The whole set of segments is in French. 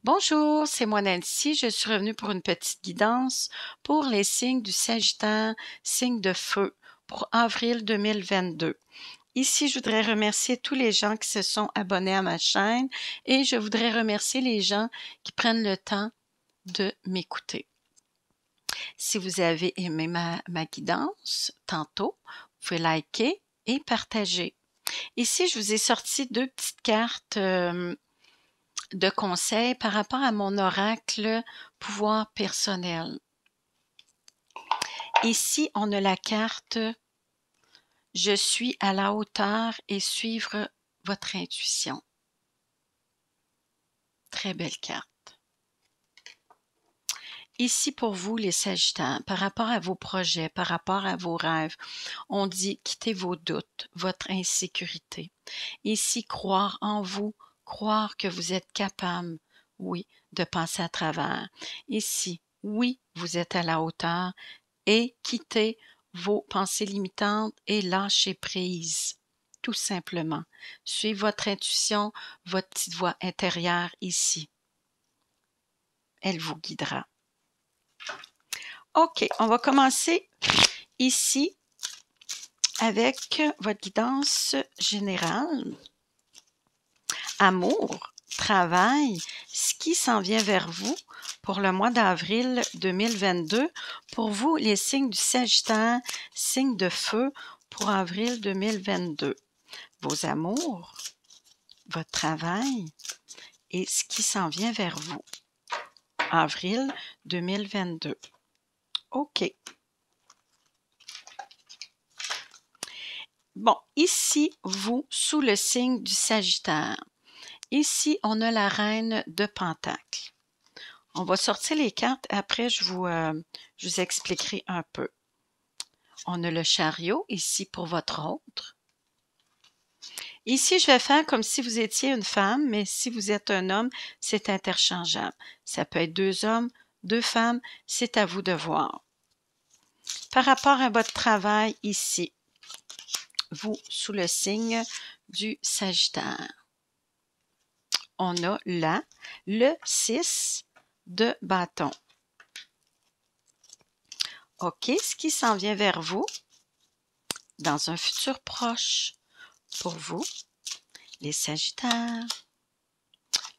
Bonjour, c'est moi Nancy. Je suis revenue pour une petite guidance pour les signes du Sagittaire, signe de feu, pour avril 2022. Ici, je voudrais remercier tous les gens qui se sont abonnés à ma chaîne et je voudrais remercier les gens qui prennent le temps de m'écouter. Si vous avez aimé ma guidance tantôt, vous pouvez liker et partager. Ici, je vous ai sorti deux petites cartes de conseils par rapport à mon oracle pouvoir personnel. Ici, on a la carte « Je suis à la hauteur et suivre votre intuition ». Très belle carte. Ici, pour vous, les Sagittaires, par rapport à vos projets, par rapport à vos rêves, on dit « quittez vos doutes, votre insécurité ». Ici, croire en vous, croire que vous êtes capable, oui, de passer à travers. Ici, oui, vous êtes à la hauteur et quittez vos pensées limitantes et lâchez prise, tout simplement. Suivez votre intuition, votre petite voix intérieure ici. Elle vous guidera. OK, on va commencer ici avec votre guidance générale. Amour, travail, ce qui s'en vient vers vous pour le mois d'avril 2022. Pour vous, les signes du Sagittaire, signes de feu pour avril 2022. Vos amours, votre travail et ce qui s'en vient vers vous. Avril 2022. OK. Bon, ici, vous, sous le signe du Sagittaire. Ici, on a la reine de Pentacles. On va sortir les cartes, après je vous expliquerai un peu. On a le chariot, ici pour votre autre. Ici, je vais faire comme si vous étiez une femme, mais si vous êtes un homme, c'est interchangeable. Ça peut être deux hommes, deux femmes, c'est à vous de voir. Par rapport à votre travail ici, vous, sous le signe du Sagittaire, on a là le 6 de bâton. OK, ce qui s'en vient vers vous, dans un futur proche, pour vous, les Sagittaires,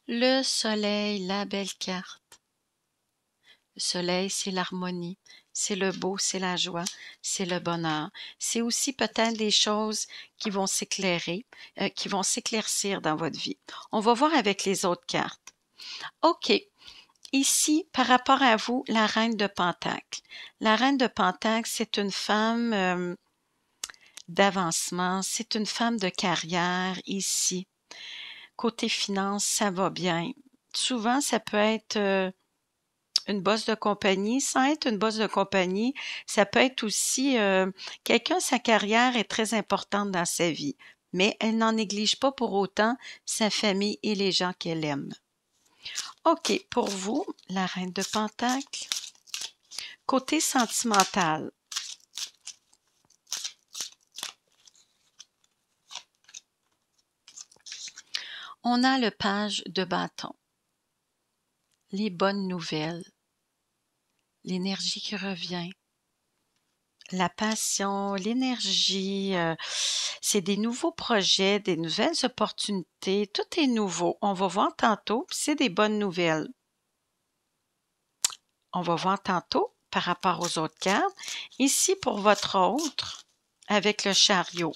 le soleil, la belle carte. Le soleil, c'est l'harmonie, c'est le beau, c'est la joie, c'est le bonheur. C'est aussi peut-être des choses qui vont s'éclairer, qui vont s'éclaircir dans votre vie. On va voir avec les autres cartes. OK. Ici, par rapport à vous, la reine de Pentacles. La reine de Pentacles, c'est une femme d'avancement, c'est une femme de carrière ici. Côté finance, ça va bien. Souvent, ça peut être une boss de compagnie. Sans être une boss de compagnie, ça peut être aussi quelqu'un, sa carrière est très importante dans sa vie, mais elle n'en néglige pas pour autant sa famille et les gens qu'elle aime. OK, pour vous, la reine de Pentacles. Côté sentimental. On a le page de bâton. Les bonnes nouvelles. L'énergie qui revient. La passion, l'énergie, c'est des nouveaux projets, des nouvelles opportunités. Tout est nouveau. On va voir tantôt, puis c'est des bonnes nouvelles. On va voir tantôt par rapport aux autres cartes. Ici, pour votre autre, avec le chariot.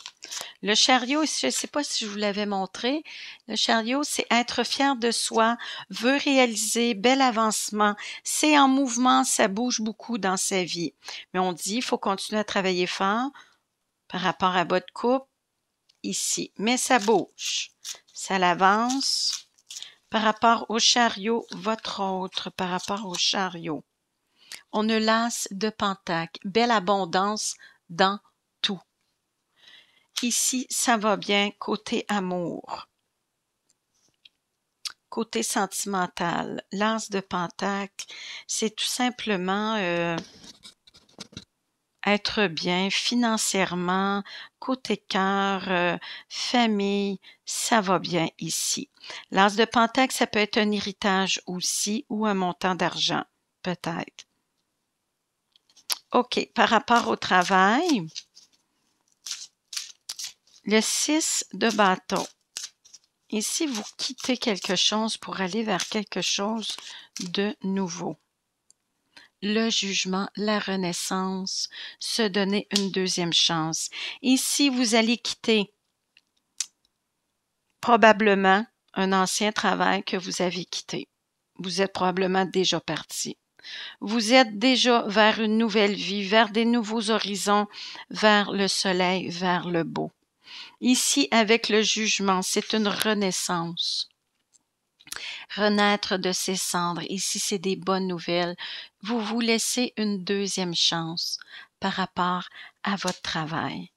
Le chariot, je ne sais pas si je vous l'avais montré, le chariot, c'est être fier de soi, veut réaliser, bel avancement. C'est en mouvement, ça bouge beaucoup dans sa vie. Mais on dit, il faut continuer à travailler fort par rapport à votre couple, ici. Mais ça bouge, ça l'avance. Par rapport au chariot, votre autre, par rapport au chariot. On a l'as de Pentacle, belle abondance dans tout. Ici, ça va bien côté amour. Côté sentimental, l'as de Pentacle, c'est tout simplement être bien financièrement, côté cœur, famille, ça va bien ici. L'as de Pentacle, ça peut être un héritage aussi ou un montant d'argent, peut-être. OK, par rapport au travail, le 6 de bâton. Ici, vous quittez quelque chose pour aller vers quelque chose de nouveau. Le jugement, la renaissance, se donner une deuxième chance. Ici, vous allez quitter probablement un ancien travail que vous avez quitté. Vous êtes probablement déjà parti. Vous êtes déjà vers une nouvelle vie, vers des nouveaux horizons, vers le soleil, vers le beau. Ici, avec le jugement, c'est une renaissance. Renaître de ses cendres. Ici, c'est des bonnes nouvelles. Vous vous laissez une deuxième chance par rapport à votre travail.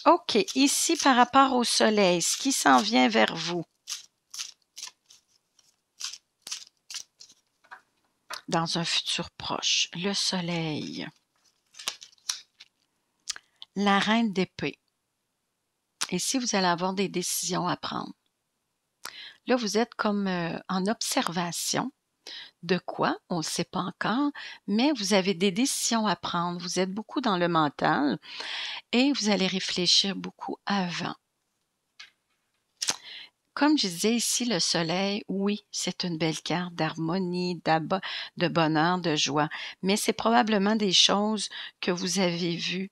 OK, ici, par rapport au soleil, ce qui s'en vient vers vous. Dans un futur proche, le soleil. La reine d'épée. Ici, vous allez avoir des décisions à prendre. Là, vous êtes comme en observation. De quoi? On ne le sait pas encore, mais vous avez des décisions à prendre. Vous êtes beaucoup dans le mental et vous allez réfléchir beaucoup avant. Comme je disais ici, le soleil, oui, c'est une belle carte d'harmonie, de bonheur, de joie, mais c'est probablement des choses que vous avez vues.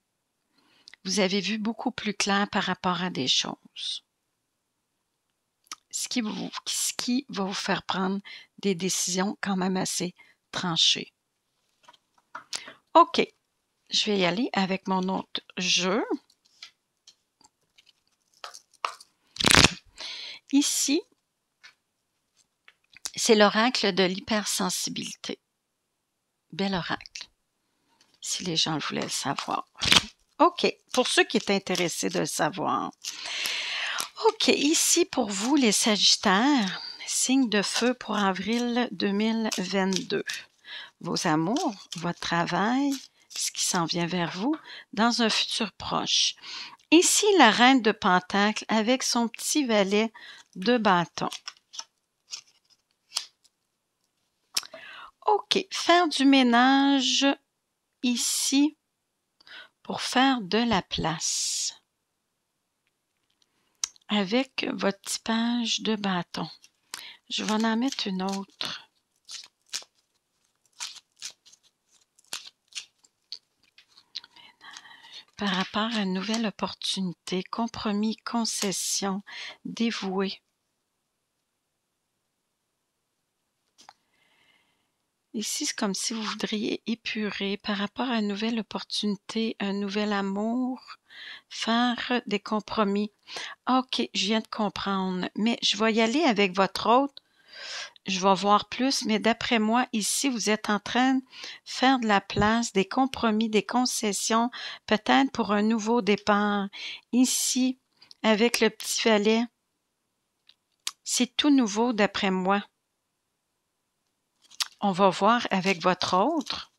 Vous avez vu beaucoup plus clair par rapport à des choses. Ce qui va vous faire prendre des décisions quand même assez tranchées. OK, je vais y aller avec mon autre jeu. Ici, c'est l'oracle de l'hypersensibilité. Bel oracle, si les gens voulaient le savoir. OK, pour ceux qui étaient intéressés de le savoir. OK, ici pour vous, les Sagittaires, signe de feu pour avril 2022. Vos amours, votre travail, ce qui s'en vient vers vous dans un futur proche. Ici, la reine de Pentacle avec son petit valet de bâton. OK, faire du ménage ici pour faire de la place. Avec votre typage de bâton. Je vais en mettre une autre. Par rapport à une nouvelle opportunité, compromis, concession, dévoué. Ici, c'est comme si vous voudriez épurer par rapport à une nouvelle opportunité, un nouvel amour, faire des compromis. OK, je viens de comprendre, mais je vais y aller avec votre autre. Je vais voir plus, mais d'après moi, ici, vous êtes en train de faire de la place, des compromis, des concessions, peut-être pour un nouveau départ. Ici, avec le petit valet, c'est tout nouveau d'après moi. On va voir avec votre autre,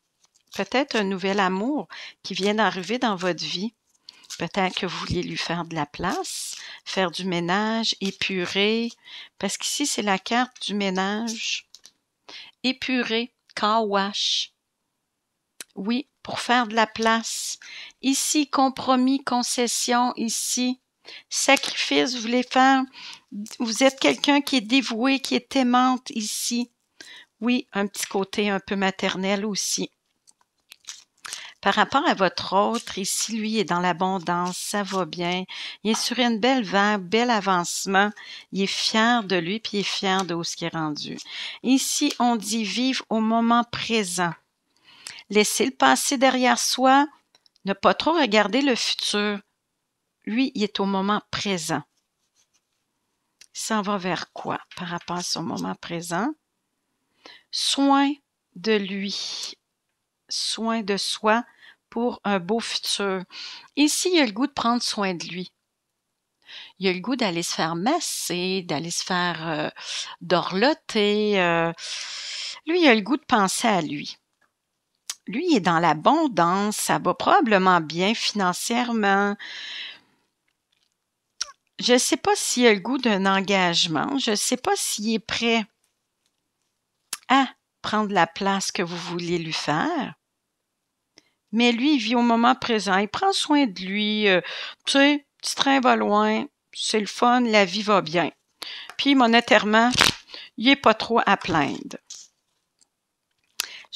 peut-être un nouvel amour qui vient d'arriver dans votre vie. Peut-être que vous vouliez lui faire de la place, faire du ménage, épurer, parce qu'ici, c'est la carte du ménage. Épurer, car wash. Oui, pour faire de la place. Ici, compromis, concession, ici. Sacrifice, vous voulez faire, vous êtes quelqu'un qui est dévoué, qui est aimante ici. Oui, un petit côté un peu maternel aussi. Par rapport à votre autre, ici, lui, il est dans l'abondance, ça va bien. Il est sur une belle vague, bel avancement. Il est fier de lui, puis il est fier de où ce qui est rendu. Ici, on dit vivre au moment présent. Laisser le passé derrière soi, ne pas trop regarder le futur. Lui, il est au moment présent. Il s'en va vers quoi par rapport à son moment présent? Soin de lui, soin de soi pour un beau futur. Ici, il a le goût de prendre soin de lui. Il a le goût d'aller se faire masser, d'aller se faire dorloter. Lui, il a le goût de penser à lui. Lui, il est dans l'abondance, ça va probablement bien financièrement. Je ne sais pas s'il a le goût d'un engagement, je ne sais pas s'il est prêt à prendre la place que vous voulez lui faire. Mais lui, il vit au moment présent, il prend soin de lui, tu sais, petit train va loin, c'est le fun, la vie va bien. Puis monétairement, il n'est pas trop à plaindre.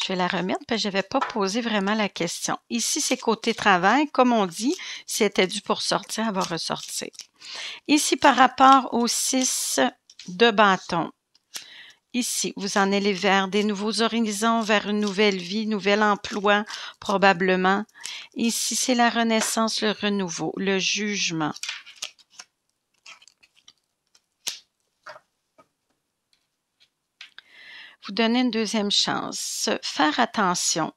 Je vais la remettre parce que je n'avais pas posé vraiment la question. Ici, c'est côté travail. Comme on dit, si elle était due pour sortir, elle va ressortir. Ici, par rapport au 6 de bâton. Ici, vous en allez vers des nouveaux horizons, vers une nouvelle vie, nouvel emploi, probablement. Ici, c'est la renaissance, le renouveau, le jugement. Vous donnez une deuxième chance. Faire attention.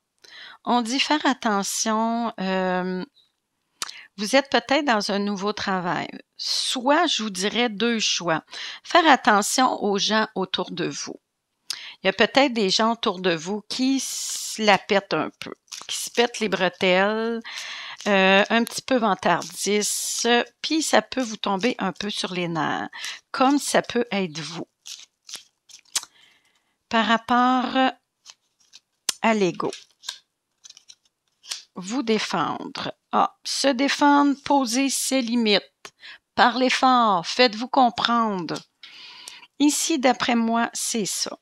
On dit faire attention, vous êtes peut-être dans un nouveau travail. Soit, je vous dirais deux choix. Faire attention aux gens autour de vous. Il y a peut-être des gens autour de vous qui se la pètent un peu, qui se pètent les bretelles, un petit peu vantardistes, puis ça peut vous tomber un peu sur les nerfs, comme ça peut être vous. Par rapport à l'ego. Vous défendre. Se défendre, poser ses limites. Parlez fort, faites-vous comprendre. Ici, d'après moi, c'est ça.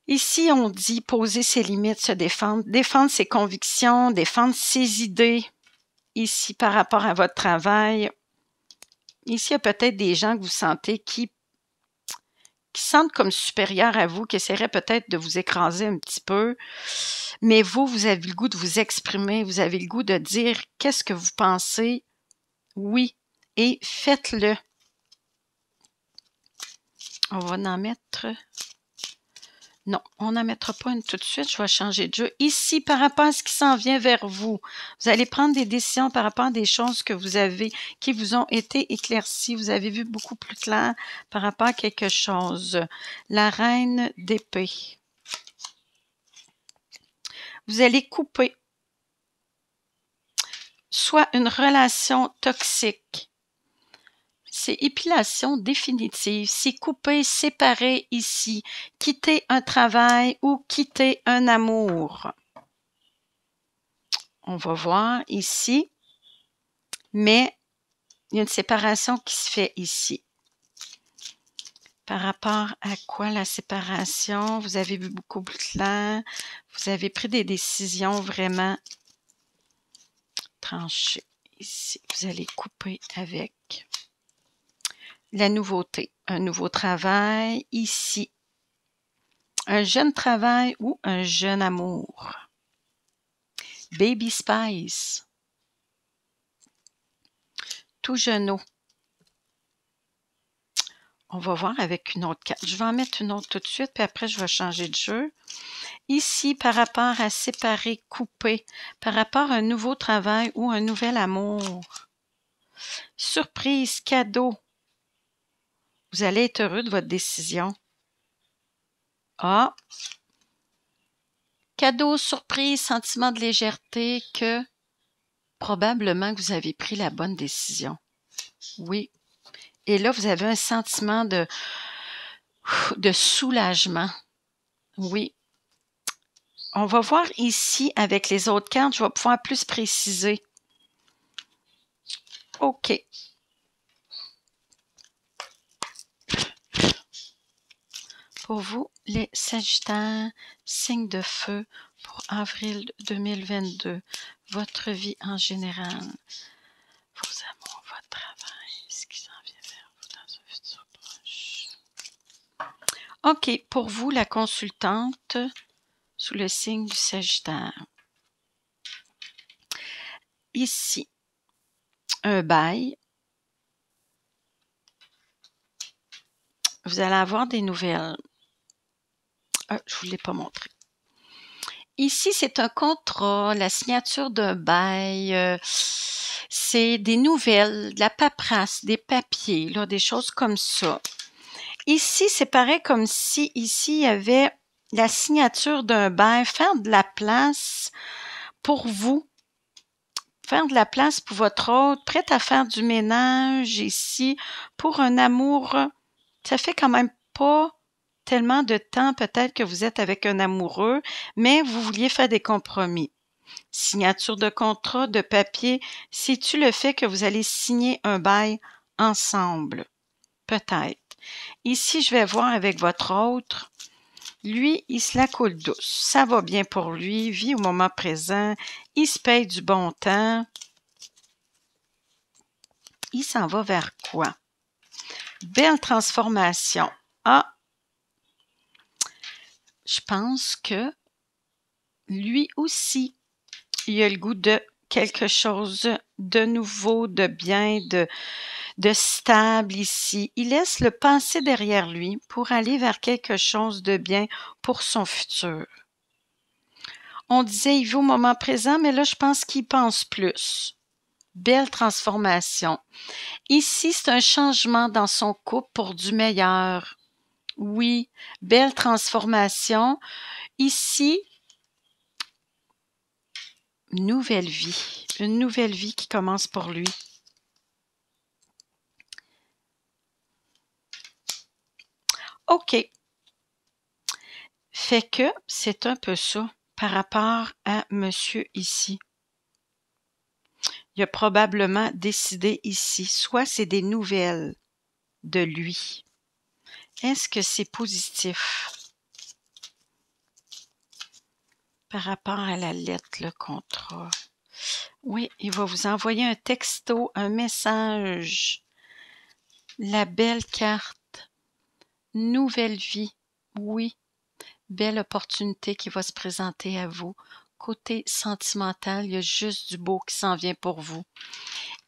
Ici, on dit poser ses limites, se défendre, défendre ses convictions, défendre ses idées. Ici, par rapport à votre travail, ici, il y a peut-être des gens que vous sentez qui sentent comme supérieurs à vous, qui essaieraient peut-être de vous écraser un petit peu. Mais vous avez le goût de vous exprimer, vous avez le goût de dire qu'est-ce que vous pensez. Oui, et faites-le. On va en mettre... Non, on n'en mettra pas une tout de suite. Je vais changer de jeu. Ici, par rapport à ce qui s'en vient vers vous, vous allez prendre des décisions par rapport à des choses que vous avez, qui vous ont été éclaircies. Vous avez vu beaucoup plus clair par rapport à quelque chose. La reine d'épée. Vous allez couper soit une relation toxique. C'est épilation définitive. C'est couper, séparer ici. Quitter un travail ou quitter un amour. On va voir ici. Mais il y a une séparation qui se fait ici. Par rapport à quoi la séparation? Vous avez vu beaucoup plus clair. Vous avez pris des décisions vraiment tranchées. Ici, vous allez couper avec la nouveauté. Un nouveau travail ici. Un jeune travail ou un jeune amour. Baby Spice. Tout jeune. On va voir avec une autre carte. Je vais en mettre une autre tout de suite, puis après, je vais changer de jeu. Ici, par rapport à séparer, couper, par rapport à un nouveau travail ou un nouvel amour. Surprise, cadeau. Vous allez être heureux de votre décision. Cadeau, surprise, sentiment de légèreté que probablement que vous avez pris la bonne décision. Oui. Et là, vous avez un sentiment de soulagement. Oui. On va voir ici avec les autres cartes, je vais pouvoir plus préciser. OK. Pour vous, les Sagittaires, signe de feu pour avril 2022, votre vie en général, vos amours, votre travail, ce qui s'en vient vers vous dans un futur proche. OK, pour vous, la consultante sous le signe du Sagittaire. Ici, un bail. Vous allez avoir des nouvelles. Je ne vous l'ai pas montré. Ici, c'est un contrat, la signature d'un bail. C'est des nouvelles, de la paperasse, des papiers, là, des choses comme ça. Ici, c'est pareil comme si ici, il y avait la signature d'un bail, faire de la place pour vous, faire de la place pour votre autre, prête à faire du ménage ici, pour un amour. Ça fait quand même pas tellement de temps peut-être que vous êtes avec un amoureux, mais vous vouliez faire des compromis. Signature de contrat, de papier, c'est-tu le fait que vous allez signer un bail ensemble? Peut-être. Ici, je vais voir avec votre autre. Lui, il se la coule douce. Ça va bien pour lui, vit au moment présent, il se paye du bon temps. Il s'en va vers quoi? Belle transformation. Ah, je pense que lui aussi, il a le goût de quelque chose de nouveau, de bien, de stable ici. Il laisse le passé derrière lui pour aller vers quelque chose de bien pour son futur. On disait il vit au moment présent, mais là, je pense qu'il pense plus. Belle transformation. Ici, c'est un changement dans son couple pour du meilleur. Oui, belle transformation. Ici, une nouvelle vie qui commence pour lui. OK. Fait que c'est un peu ça par rapport à monsieur ici. Il a probablement décidé ici, soit c'est des nouvelles de lui. Est-ce que c'est positif par rapport à la lettre, le contrat? Oui, il va vous envoyer un texto, un message. La belle carte. Nouvelle vie. Oui, belle opportunité qui va se présenter à vous. Côté sentimental, il y a juste du beau qui s'en vient pour vous.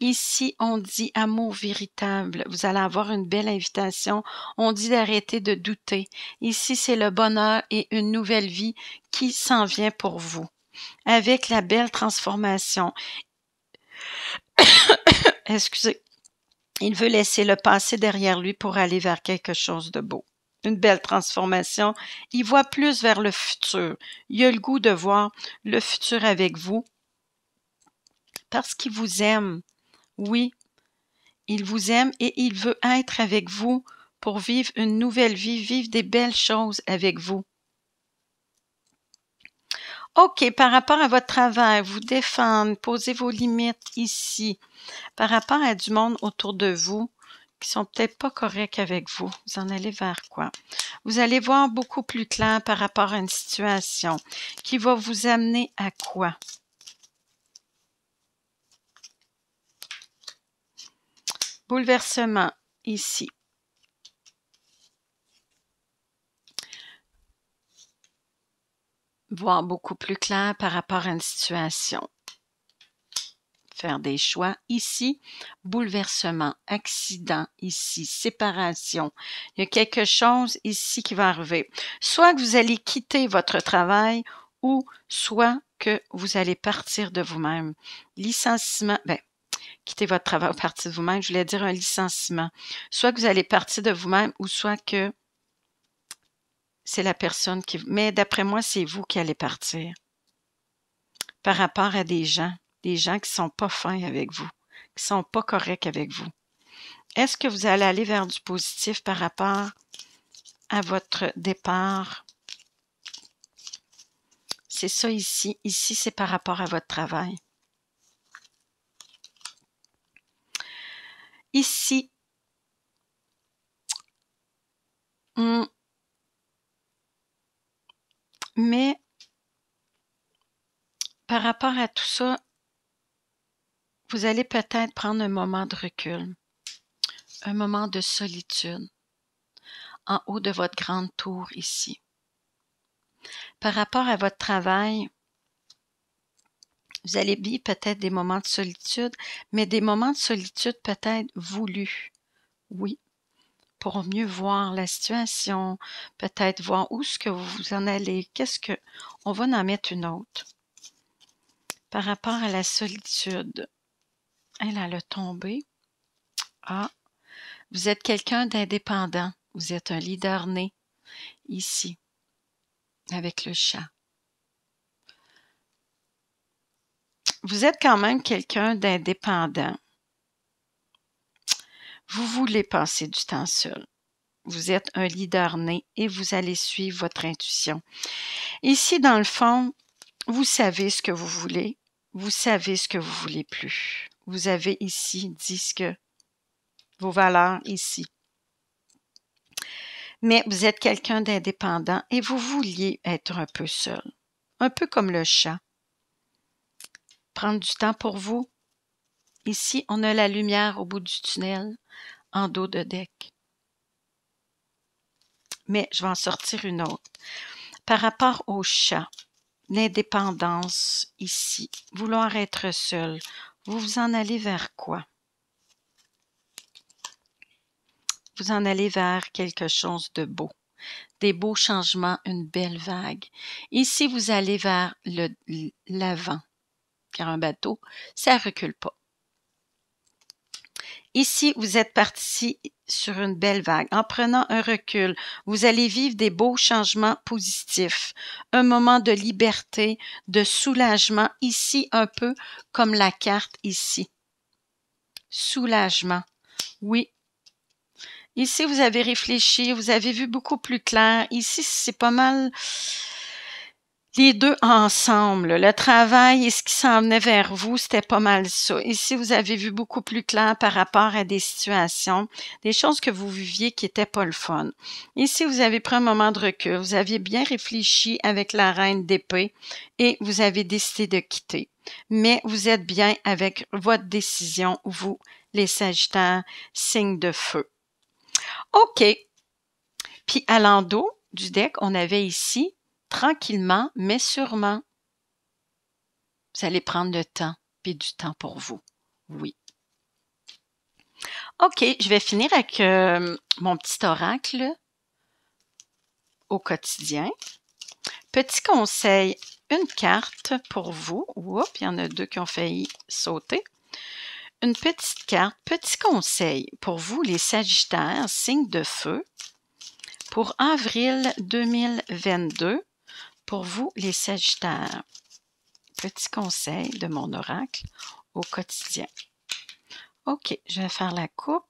Ici, on dit amour véritable. Vous allez avoir une belle invitation. On dit d'arrêter de douter. Ici, c'est le bonheur et une nouvelle vie qui s'en vient pour vous. Avec la belle transformation. Excusez. Il veut laisser le passé derrière lui pour aller vers quelque chose de beau. Une belle transformation. Il voit plus vers le futur. Il a le goût de voir le futur avec vous parce qu'il vous aime. Oui, il vous aime et il veut être avec vous pour vivre une nouvelle vie, vivre des belles choses avec vous. OK, par rapport à votre travail, vous défendre, posez vos limites ici. Par rapport à du monde autour de vous qui sont peut-être pas corrects avec vous, vous en allez vers quoi? Vous allez voir beaucoup plus clair par rapport à une situation qui va vous amener à quoi? Bouleversement, ici. Voir beaucoup plus clair par rapport à une situation. Faire des choix ici, bouleversement, accident ici, séparation. Il y a quelque chose ici qui va arriver. Soit que vous allez quitter votre travail ou soit que vous allez partir de vous-même. Licenciement, quitter votre travail ou partir de vous-même, je voulais dire un licenciement. Soit que vous allez partir de vous-même ou soit que c'est la personne qui... Mais d'après moi, c'est vous qui allez partir par rapport à des gens qui sont pas fins avec vous, qui sont pas corrects avec vous. Est-ce que vous allez aller vers du positif par rapport à votre départ? C'est ça ici. Ici, c'est par rapport à votre travail. Ici, mais par rapport à tout ça, vous allez peut-être prendre un moment de recul, un moment de solitude en haut de votre grande tour ici. Par rapport à votre travail, vous allez vivre peut-être des moments de solitude, mais des moments de solitude peut-être voulus. Oui, pour mieux voir la situation, peut-être voir où est-ce que vous en allez, on va en mettre une autre. Par rapport à la solitude, elle a tombé. Ah, vous êtes quelqu'un d'indépendant, vous êtes un leader né, ici. avec le chat. Vous êtes quand même quelqu'un d'indépendant. Vous voulez passer du temps seul. Vous êtes un leader né et vous allez suivre votre intuition. Ici, dans le fond, vous savez ce que vous voulez. Vous savez ce que vous voulez plus. Vous avez ici dit ce que vos valeurs ici. Mais vous êtes quelqu'un d'indépendant et vous vouliez être un peu seul. Un peu comme le chat. Prendre du temps pour vous. Ici, on a la lumière au bout du tunnel, en dos de deck. Mais je vais en sortir une autre. Par rapport au chat, l'indépendance ici, vouloir être seul, vous vous en allez vers quoi? Vous en allez vers quelque chose de beau. Des beaux changements, une belle vague. Ici, vous allez vers l'avant, car un bateau, ça ne recule pas. Ici, vous êtes parti sur une belle vague. En prenant un recul, vous allez vivre des beaux changements positifs. Un moment de liberté, de soulagement, ici un peu comme la carte ici. Soulagement, oui. Ici, vous avez réfléchi, vous avez vu beaucoup plus clair. Ici, c'est pas mal les deux ensemble. Le travail et ce qui s'en venait vers vous, c'était pas mal ça. Ici, vous avez vu beaucoup plus clair par rapport à des situations, des choses que vous viviez qui étaient pas le fun. Ici, vous avez pris un moment de recul, vous aviez bien réfléchi avec la reine d'épée et vous avez décidé de quitter. Mais vous êtes bien avec votre décision, vous, les Sagittaires, signe de feu. OK. Puis à l'endos du deck, on avait ici tranquillement, mais sûrement, vous allez prendre le temps, puis du temps pour vous. Oui. OK, je vais finir avec mon petit oracle au quotidien. Petit conseil, une carte pour vous. Oups, il y en a deux qui ont failli sauter. Une petite carte, petit conseil pour vous, les Sagittaires, signe de feu, pour avril 2022. Pour vous, les Sagittaires, petit conseil de mon oracle au quotidien. OK, je vais faire la coupe.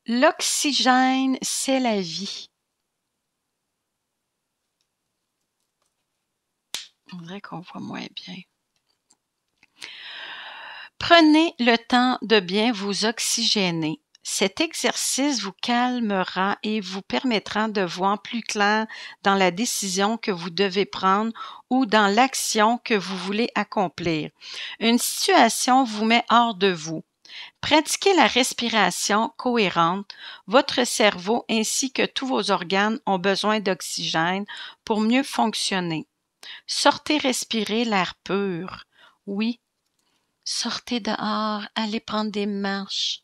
L'oxygène, c'est la vie. On dirait qu'on voit moins bien. Prenez le temps de bien vous oxygéner. Cet exercice vous calmera et vous permettra de voir plus clair dans la décision que vous devez prendre ou dans l'action que vous voulez accomplir. Une situation vous met hors de vous. Pratiquez la respiration cohérente. Votre cerveau ainsi que tous vos organes ont besoin d'oxygène pour mieux fonctionner. Sortez respirer l'air pur. Oui. Sortez dehors, allez prendre des marches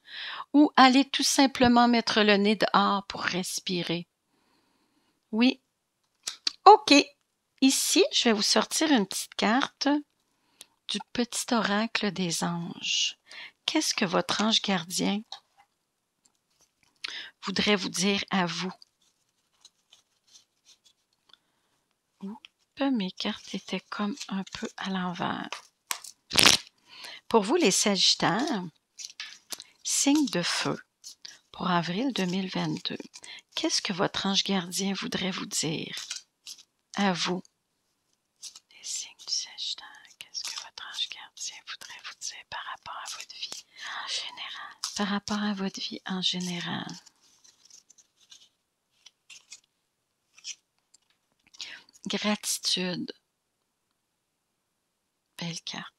ou allez tout simplement mettre le nez dehors pour respirer. Oui. OK. Ici, je vais vous sortir une petite carte du petit oracle des anges. Qu'est-ce que votre ange gardien voudrait vous dire à vous? Oups, mes cartes étaient comme un peu à l'envers. Pour vous, les Sagittaires, signe de feu pour avril 2022. Qu'est-ce que votre ange gardien voudrait vous dire à vous? Les signes du Sagittaire, qu'est-ce que votre ange gardien voudrait vous dire par rapport à votre vie en général? Par rapport à votre vie en général. Gratitude. Belle carte.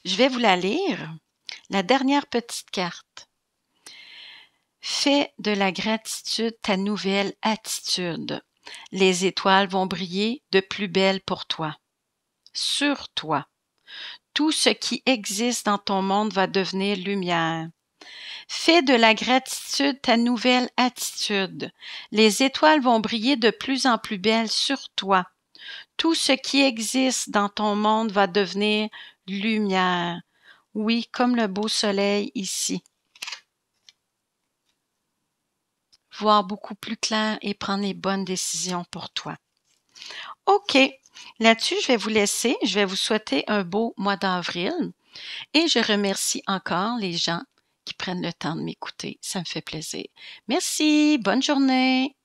Je vais vous la lire. La dernière petite carte. Fais de la gratitude ta nouvelle attitude. Les étoiles vont briller de plus belle pour toi. Sur toi. Tout ce qui existe dans ton monde va devenir lumière. Fais de la gratitude ta nouvelle attitude. Les étoiles vont briller de plus en plus belles sur toi. Tout ce qui existe dans ton monde va devenir lumière. Oui, comme le beau soleil ici. voir beaucoup plus clair et prendre les bonnes décisions pour toi. OK, là-dessus, je vais vous laisser. Je vais vous souhaiter un beau mois d'avril et je remercie encore les gens qui prennent le temps de m'écouter. Ça me fait plaisir. Merci, bonne journée.